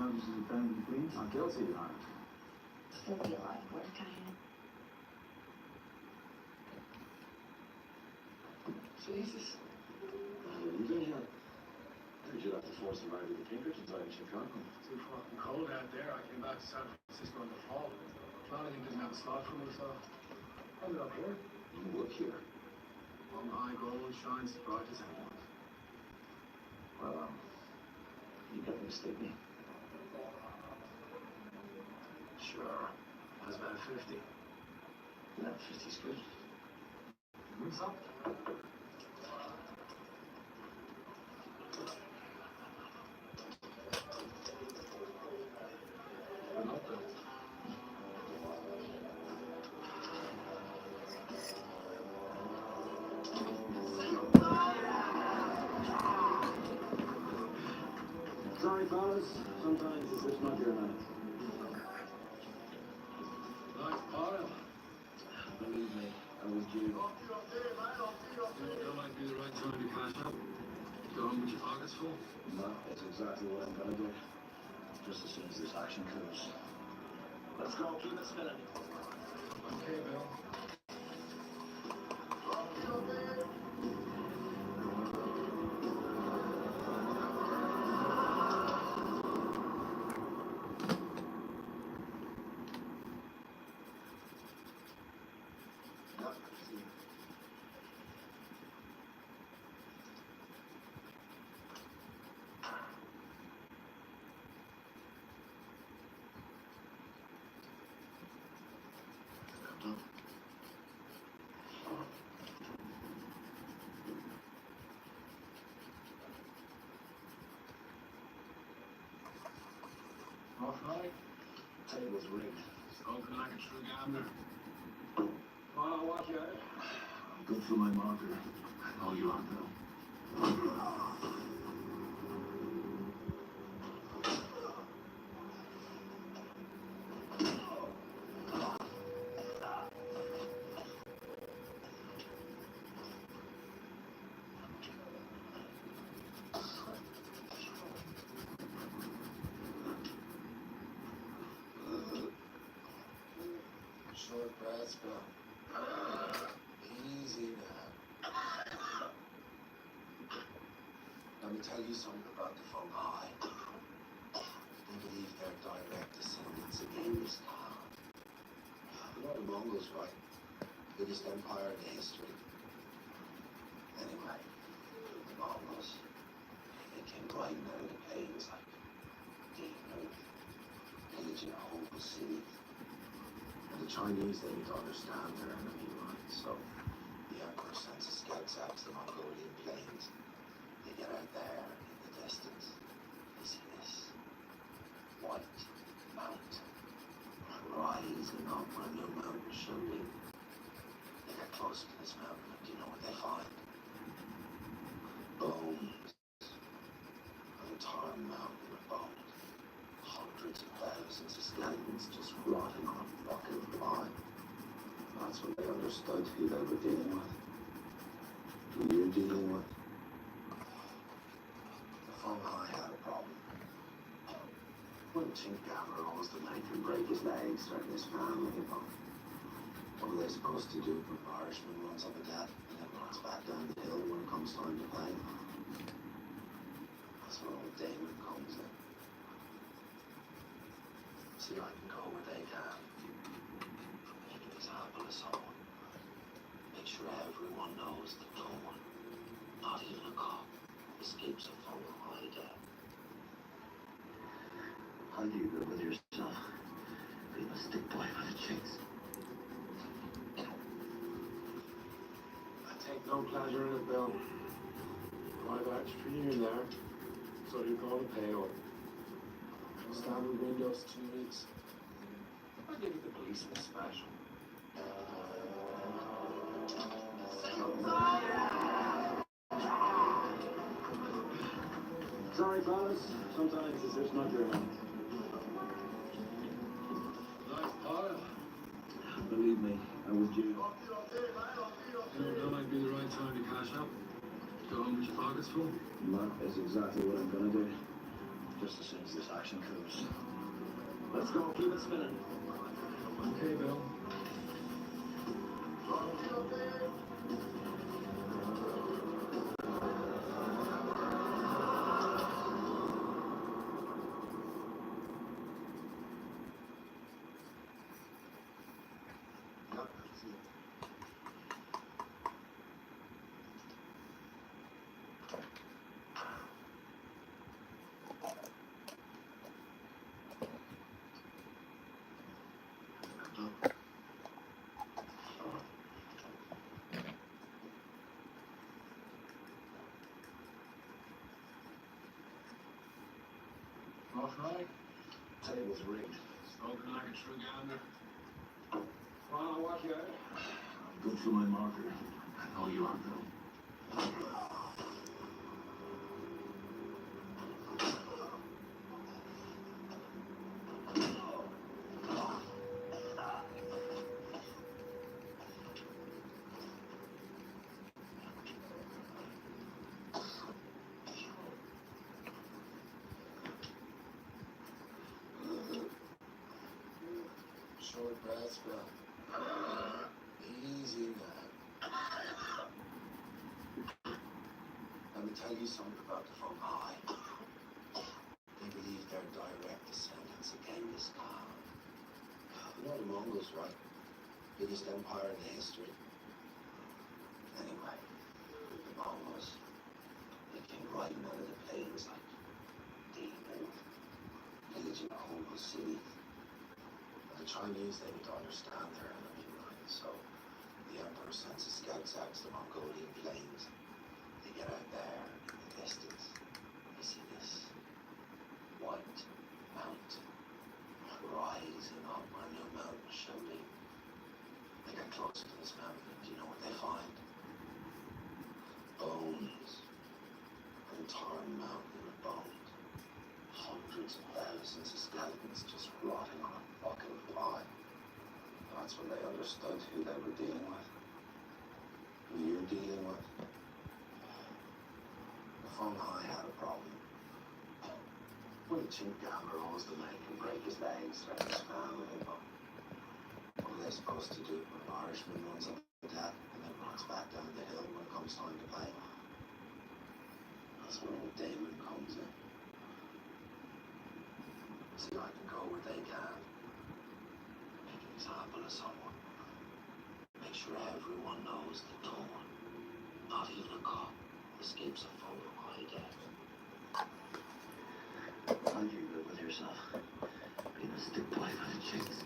terms is it found clean? Not guilty, Your Honor. There'll be a lot of work ahead. Jesus. What are you doing here? Did you have to force a ride with the Pinkertons out in Chicago? Too fucking cold out there. I came back to San Francisco in the fall. Flanagan didn't have a slot for me, so I ended up here. You work here. On high gold shines as bright as anyone. Well, you got to stick me. Sure. That's about 50. No, 50's good. What's up? Sorry, fellas. Sometimes it's just not your night. Nice pile. Believe me, I was due. That might be the right time to cash up. Go home with your pockets full. No, that's exactly what I'm gonna do. Just as soon as this action cools. Let's go, keep it spinning. Okay, Bill. Off night. Table's rigged. Spoken like a true gambler. Oh, watch out. Good for my marker. Oh, you are, Bill. Short breaths, Bill. Easy now. Let me tell you something about the fungi. They believe they're direct descendants of Genghis Khan. You know the Mongols, right? Biggest empire in history. Anyway, the Mongols, they came riding out of the caves like demons, pillaging whole cities. And the Chinese, they need to understand their enemy, right? So the emperor sends a scout out to the Mongolian plains. They get out there in the distance. They see this white mountain rising up on a new mountain shooting. They get close to this mountain, and do you know what they find? Bones. An entire mountain of bones. Hundreds of thousands of skeletons just rotting on a fucking vine. That's when they understood who they were dealing with. Who you're dealing with. The fungi had a problem. One chink gaffer almost the night and break his legs, starting his family, you know. What are they supposed to do? An Irishman runs up a gap and then runs back down the hill when it comes time to play. That's where old Damon comes in. See, I can go where they can. Make an example of someone. Make sure everyone knows that no one, not even a cop, escapes a fungi again. How do you go with yourself? Being a stick boy with the chicks. I take no pleasure in it, Bill. I've asked for you in there, so you're going to pay up. Standard windows 2 weeks. I'll give it the policeman special. Sorry, fellas. Sometimes it's just not your night. Nice pile. Believe me, I was due. That might be the right time to cash up. Go home with your pockets full. No, that's exactly what I'm gonna do. just as soon as this action cools. Let's go, keep it spinning. Okay, Bill. Off right. Table's rigged. Spoken like a true gambler. Well, I'll walk you out. I'm good for my marker. I know you are, Bill. Short breaths, Bill. Easy now. Let me tell you something about the fungi. They believe they're direct descendants of Genghis Khan. You know the Mongols, right? Biggest empire in history. Anyway, the Mongols, they came riding out of the plains like demons, pillaging a whole city. And the Chinese, they would understand their enemy, right? So the emperor sends his scouts out to the Mongolian plains. They get out there in the distance. They see this white mountain rising up on a mountain shouting. They get closer to this mountain. Do you know what they find? Bones. An entire mountain of bones. Hundreds of thousands of skeletons just rotting on a bucket of pie. That's when they understood who they were dealing with. Who you're dealing with. The fungi had a problem. When a chink gambler owns the leg can break his legs, let his family go. What are they supposed to do when an Irishman runs up to death and then runs back down the hill when it comes time to play? That's where old Damon comes in. See, I can go where they can. Make an example of someone. Make sure everyone knows the dawn. Not even a cop escapes a photo I get. Glad you're good with yourself. Being a stick boy for the chicks.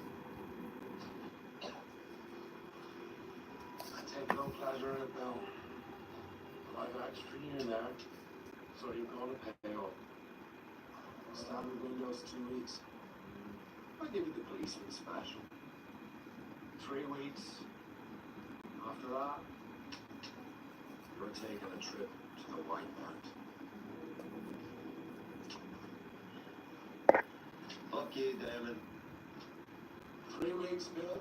I take no pleasure in it, Bill. But I've extra you there, so you're going to pay up. Standard windows 2 weeks. I'll give you the policeman special. 3 weeks. After that, you're taking a trip to the White Mount. Fuck you, Damon. 3 weeks, Bill.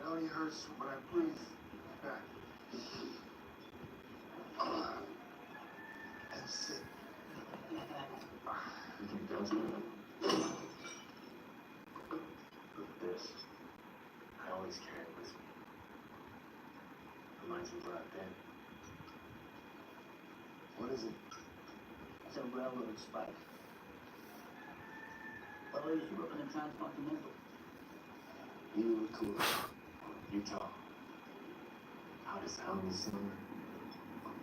only hurts when I breathe back. And sit. You think that's good? Look at this. I always carry it with me. Reminds me where I've been. What is it? It's a railroad spike. Fellows were up in the Transcontinental. You look cool. Utah. Hot as hell in the summer.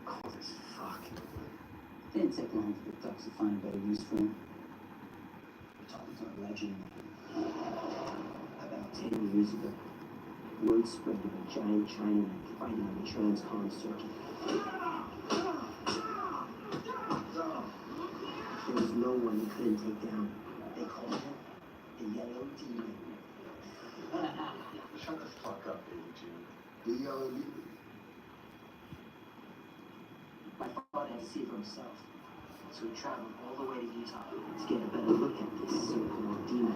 Cold as fuck. Didn't take long for the ducks to find a better use for him. We're talking to a legend. About 10 years ago, word spread of a giant Chinaman fighting on the Transcon circuit. There was no one he couldn't take down. They called him the Yellow Demon. Shut the fuck up, Baby June. The Yellow Demon. My father had to see for himself, so he traveled all the way to Utah to get a better look at this so-called demon.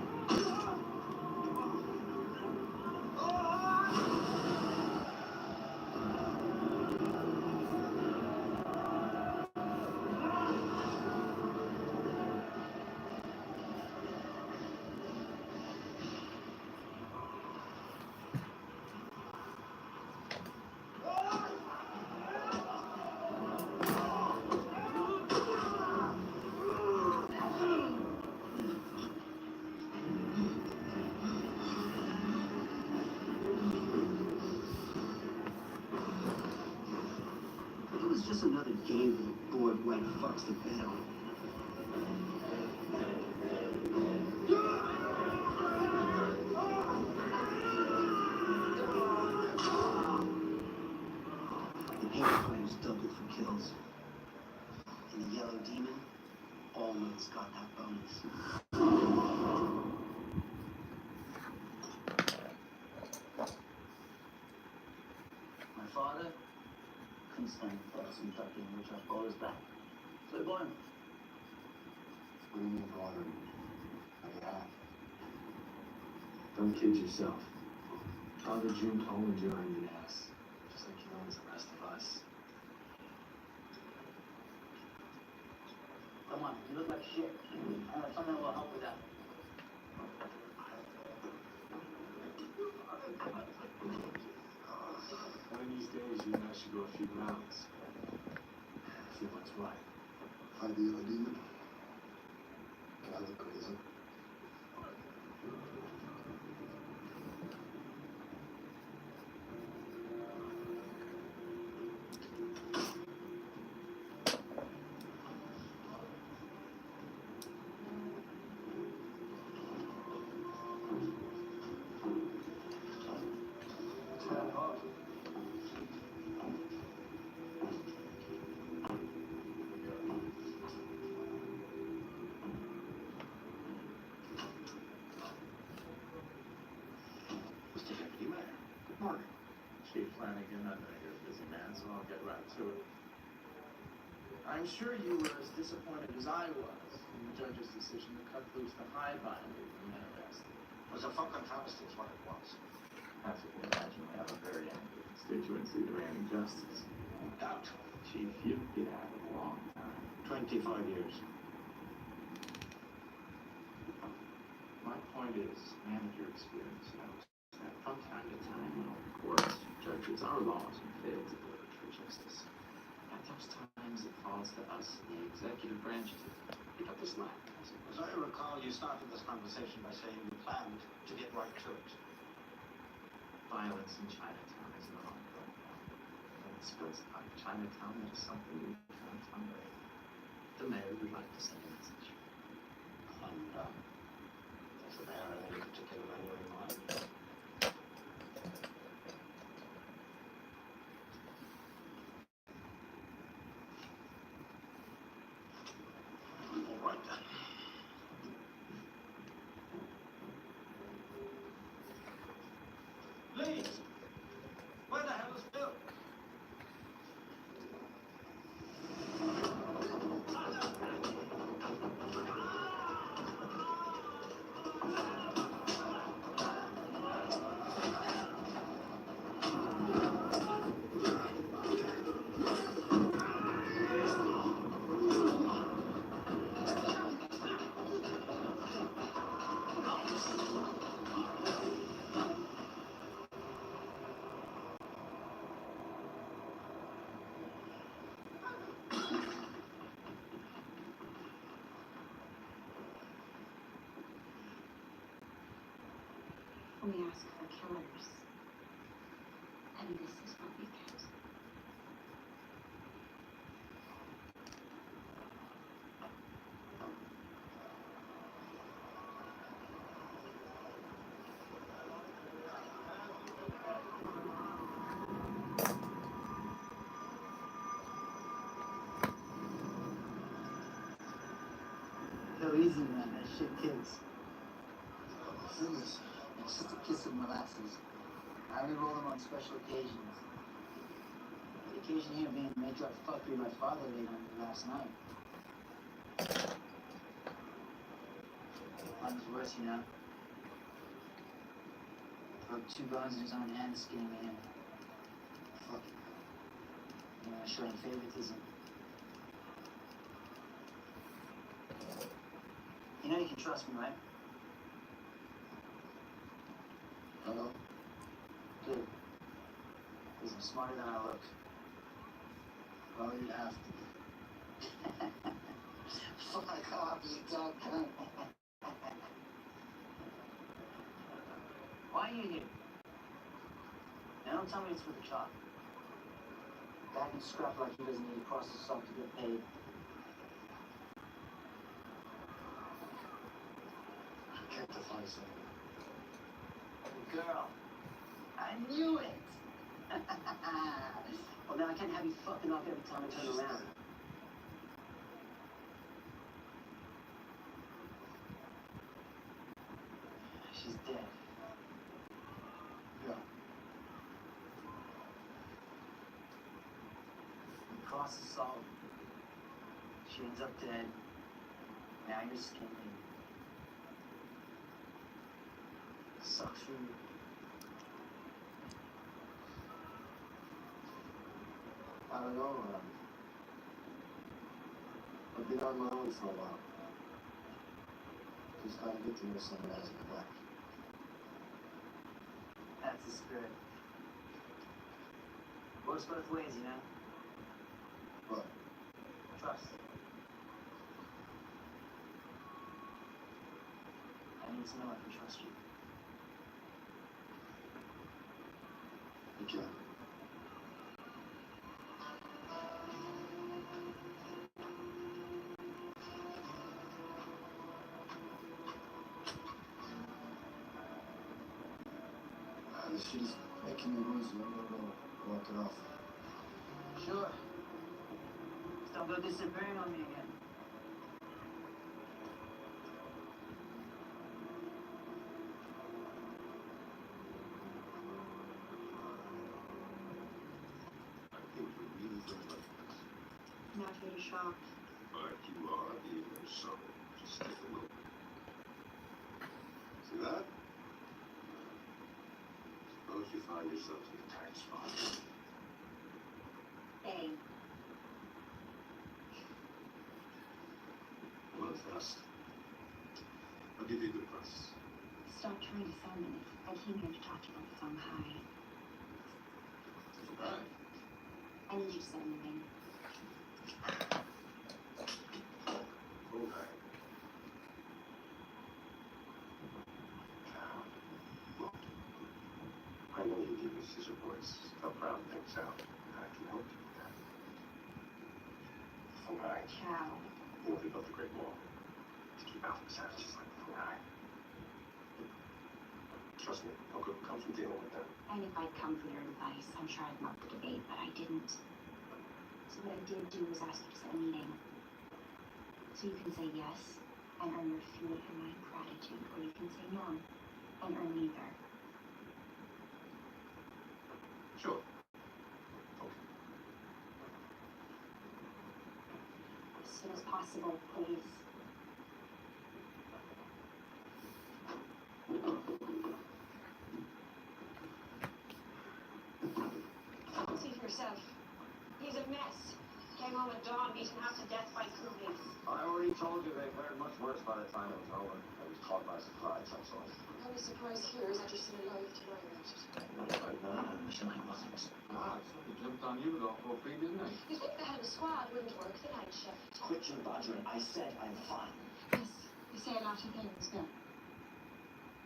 It was just another game for the bored white fucks to bet on. The paper players doubled for kills. And the Yellow Demon always got that bonus. My father couldn't stand the thoughts of ducking which I brought us back. So I bought him. What do you mean, bother me? Yeah. Don't kid yourself. Father June owned your ass, just like he owns the rest of us. Come on, you look like shit. I have something that will help with that. One of these days, you and I should go a few rounds. See what's what. Fight the Yellow Demon. Can I look crazy? Morning. Chief Flanagan, I know you're a busy man, so I'll get right to it. I'm sure you were as disappointed as I was in the judge's decision to cut loose the high binder from that arrest. It was a fucking travesty is what it was. As you can imagine, we have a very angry constituency demanding justice. Doubt. Chief, you've been at it a long time. 25 years. My point is, manager experience knows that from time to time, when our courts, judges, our laws fail to deliver true justice. At those times, it falls to us, the executive branch, to pick up the slack. As I recall, you started this conversation by saying you planned to get right to it. Violence in Chinatown is an ongoing problem. When it spreads out of Chinatown, that is something we can't tolerate. The mayor would like to send a message. And, does the mayor have any particular venue in mind? All right, then. Please! Where the hell is Bill? We ask for killers. And this is what we get. Go easy, man. That shit kills. Serious. It's just a kiss of molasses. I only roll them on special occasions. The occasion here being the matriarch fuckery my father laid on me last night. Mine's worse, you know. Broke 2 bones in his own hand skinning me in. Fuck it. You know, showing favoritism. You know you can trust me, right? Hello? Good. Because I'm smarter than I look. Well, you'd have to be. Fuck off, you dog cunt. Why are you here? Now don't tell me it's for the job. Guy can scrap like he doesn't need to cross the salt to get paid. Can't define something. Girl. I knew it! Well, now I can't have you fucking off every time I turn around. She's dead. Yeah. You cross the salt. She ends up dead. Now you're skinning. Sucks for you. I don't know. I've been on my own for a while. Just gotta get to know someone as my back. That's the spirit. Works both ways, you know? But Trust. I need to know I can trust you. you can. She's making me woozy. I'm gonna go walk it off. Sure. Just don't go disappearing on me again. I think you're really good like this. Not here to shop. But you are even so. Just take a look. See that? Suppose you find yourself in a tight spot. Hey, Well, first, I'll give you a good price. stop trying to sell me. I came here to talk to you about Feng Hai. Right. I need you to sell me. Okay. Look, I know you give me scissor boys help round things out. I can help you with that. Fungi, Ciao. you know, they built the Great Wall to keep out the savages like the fungi. Trust me, no good will come from dealing with them. And if I'd come for your advice, I'm sure I'd love the debate, but I didn't. So what I did do was ask you to set a meeting. So you can say yes and earn your fee and my gratitude, or you can say no and earn neither. Sure. Okay. As soon as possible, please. See for yourself. He's a mess. Came home at dawn, beaten half to death by coolies. I already told you they've heard much worse by the time it was over. I was caught by surprise, that's all. The only surprise here is that you're still alive to lie about it. Ah, so he jumped on you with all 4 feet, didn't he? You'd think the head of a squad wouldn't work the night shift. Quit your badgering. I said I'm fine. Yes, you say a lot of things, Bill.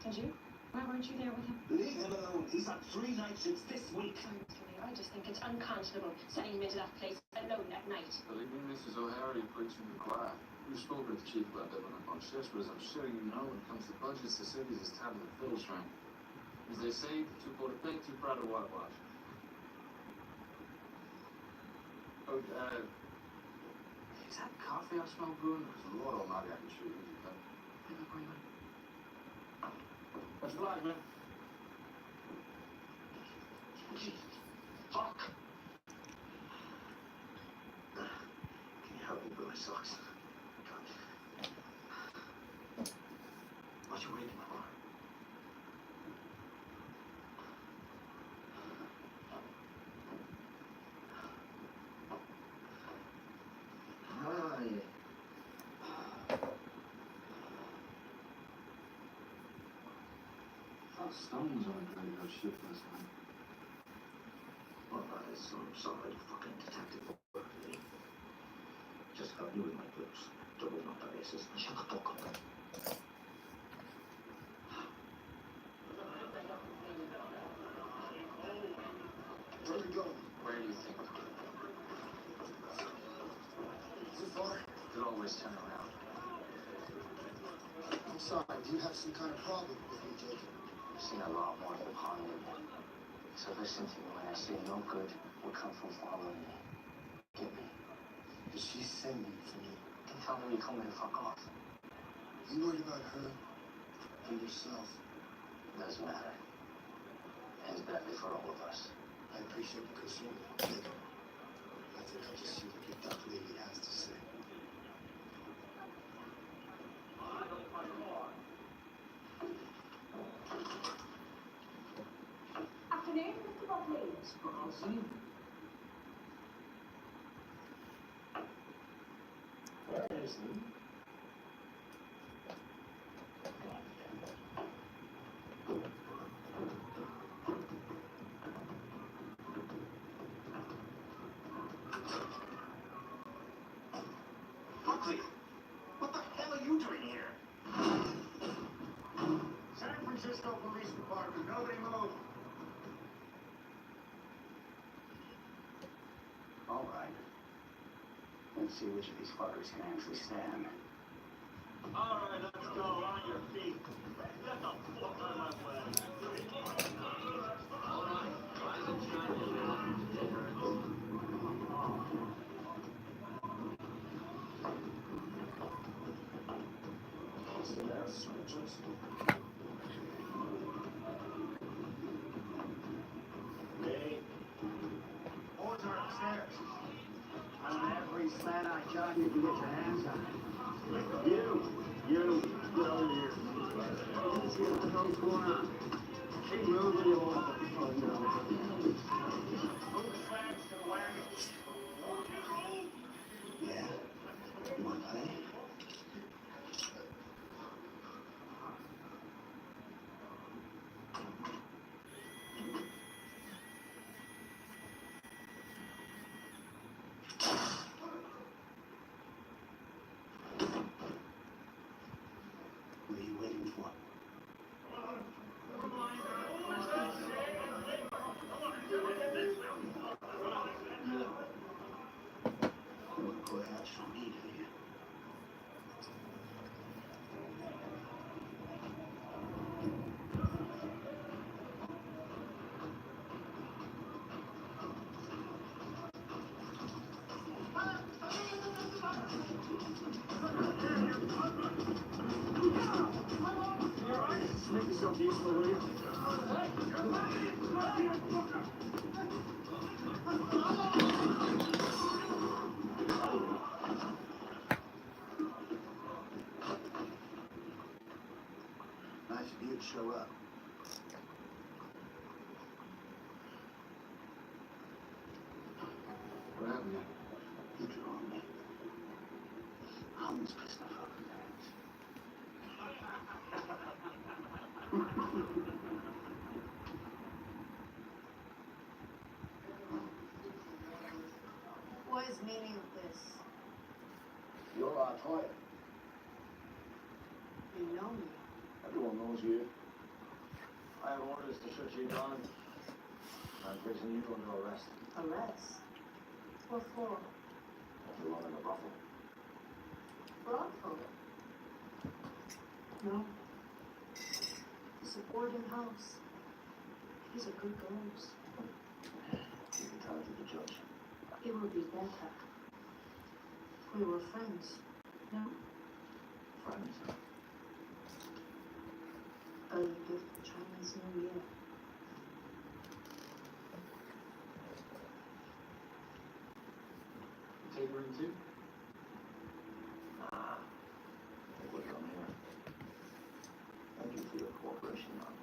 Did you? Why weren't you there with him? Leave him alone. He's on 3 night shifts this week. Sorry, Mr. Lee, I just think it's unconscionable sending him into that place alone at night. Believe me, Mrs. O'Hara, you're preaching to the choir. We spoke with the chief about doubling up on shifts, but as I'm sure you know, when it comes to budgets, the cities is tight as a fiddle string. As they say, too poor to paint, too proud to whitewash. Oh, is that coffee I smell brewing? Because Lord Almighty, I can sure use it, but hey, look, wait a minute. What's black, man? Fuck. Can you help me with my socks? What you waiting for? Stones on a graveyard shift last night. Well, it's some solid fucking detective work, eh? Just got you in my books. Doubling up the races. Shut the fuck up. Where are we going? Where do you think we're going? Too far? Could always turn around. I'm sorry, do you have some kind of problem with me, Jacob? I've seen a lot more than harm in me. So listen to me when I say no good will come from following me. Get me? Is she sending for me? Then tell me you told me to fuck off. You worried about her or yourself? Doesn't matter. Ends badly for all of us. I appreciate the concern, Jacob. I think I'll just see what your duck lady has to say. Afternoon, Mr. Buckley. Awesome. Where is he? Buckley, what the hell are you doing here? San Francisco Police Department, nobody move. All right. Let's see which of these fuckers can actually stand. All right, let's go. On your feet. Get the fuck out of my way. Hey. Boys are upstairs. On every flat-eyed job you can get your hands on. You, get over here. Let's see what the hell's going on. Hey, moving you all. Oh, no. Move the flags to the wagon. Yeah? You want to play? What are you waiting for? You want to play out for me, do you? Make yourself useful, will you? Nice of you to show up. What happened? You drew on me. I'm just pissed off. What is meaning of this? You're our client. You know me. Everyone knows you. I have orders to shut you down. I'm placing you under arrest. Arrest? What for? You're running a brothel. Brothel? No. It's a boarding house. These are good girls. You can tell it to the judge. It would be better. We were friends. No? Friends. Early gift for Chinese New Year. Take her in too? Nah. I think we're done here. Thank you for your cooperation, man.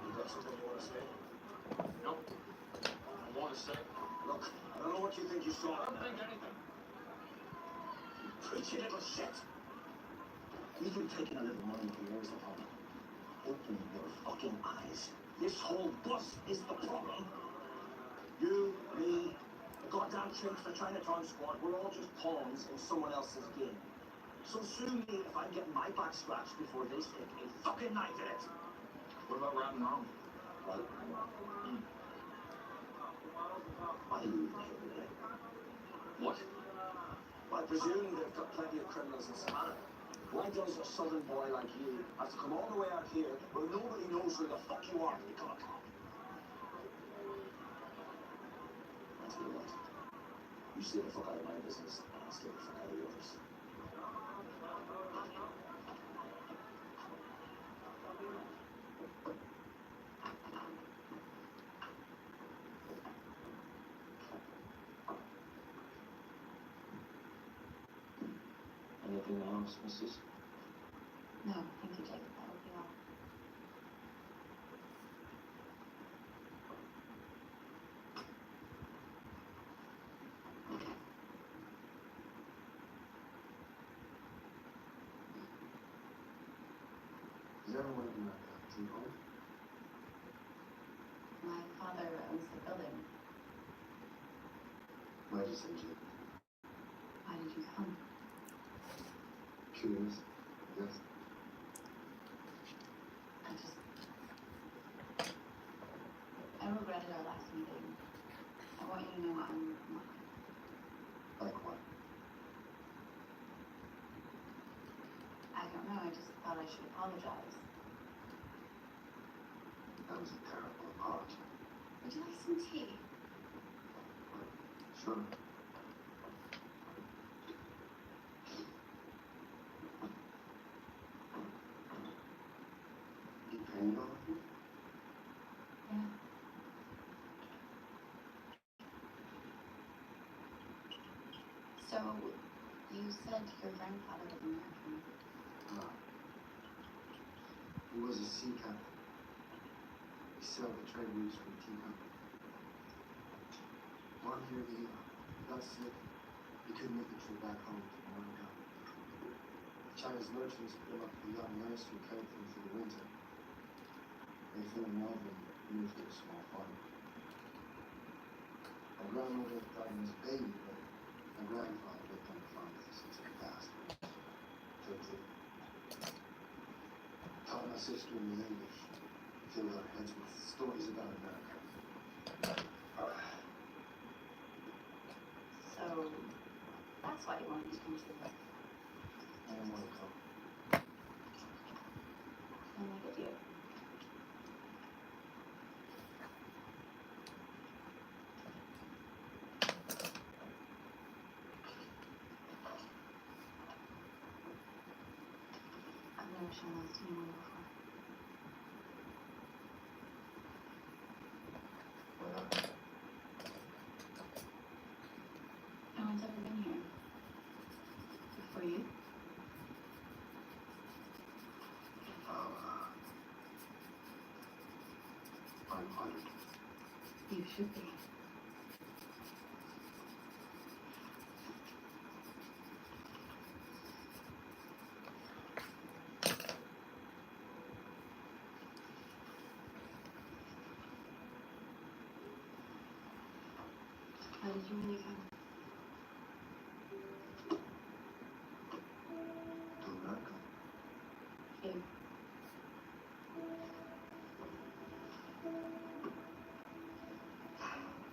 You got something you want to say? Nope. I want to say. Look, I don't know what you think you saw. I don't think anything. Preachy little shit! You've been taking a little money for years, the problem. Open your fucking eyes. This whole bus is the problem. You, me, the goddamn chicks, the Chinatown squad, we're all just pawns in someone else's game. So sue me if I'm getting my back scratched before they stick a fucking knife in it. What about right and wrong? Right? Why do you think of it? What? Well, I presume they've got plenty of criminals in Savannah. Why does a southern boy like you have to come all the way out here where nobody knows where the fuck you are to become a cop? I tell you what, you stay the fuck out of my business and I'll stay the fuck out of yours. Anything else, missus? No, thank you, Jacob. That would be all. Is everyone in that team home? My father owns the building. Why did you send you? Why did you come? Curious, yes. I regretted our last meeting. I want you to know I'm not. Like what? I don't know. I just thought I should apologize. That was a terrible apology. Would you like some tea? Sure. You painted all of you? Yeah. So, you said your grandfather was American. He was a sea captain. He sailed the trade routes for the tea company. One year he got sick. He couldn't make the trip back home to America. The Chinese merchants put him up to the yacht in Ice and carried him through the winter. They fell in love and moved to a small farm. My grandmother died when he was a baby, but my grandfather lived on the farm with us until he passed. Taught my sister and me English. Filled our heads with stories about America. So, that's why you wanted to come to the book. I didn't want to come. And look at you. I've never shown this to anyone before. Why not? No one's ever been here. Before you? I'm honored. You should be. you really can. To America. Here.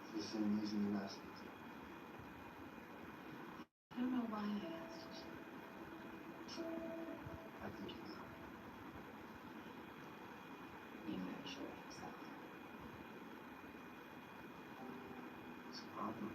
For the same reason you asked me I don't know why I asked. to. I think you know. You're very sure of yourself. It's a problem.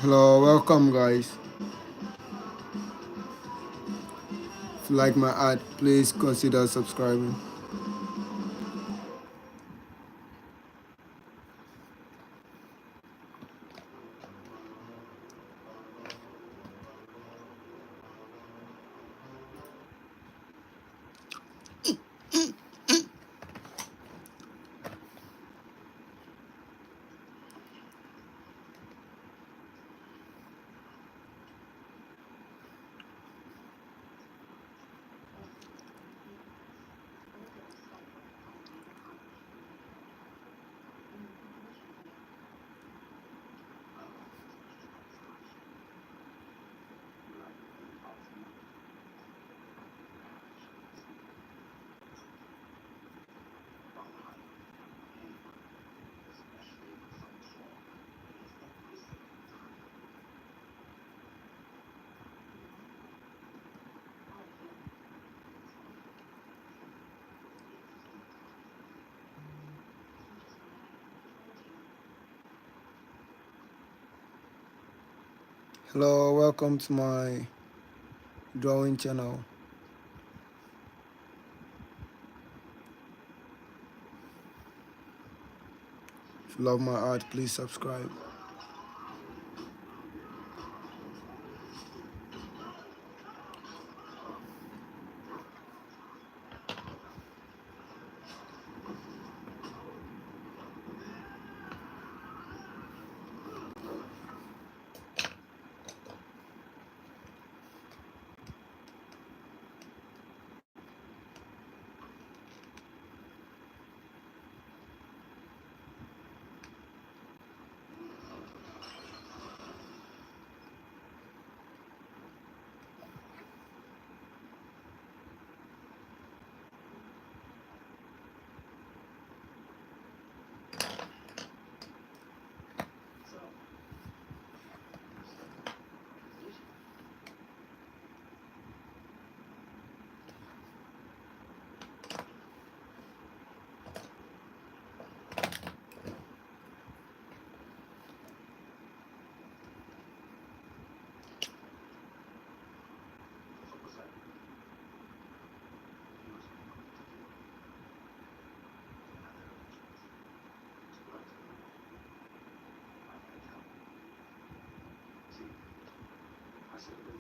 Hello, welcome guys. If you like my art, please consider subscribing. Hello, welcome to my drawing channel. If you love my art, please subscribe. I said,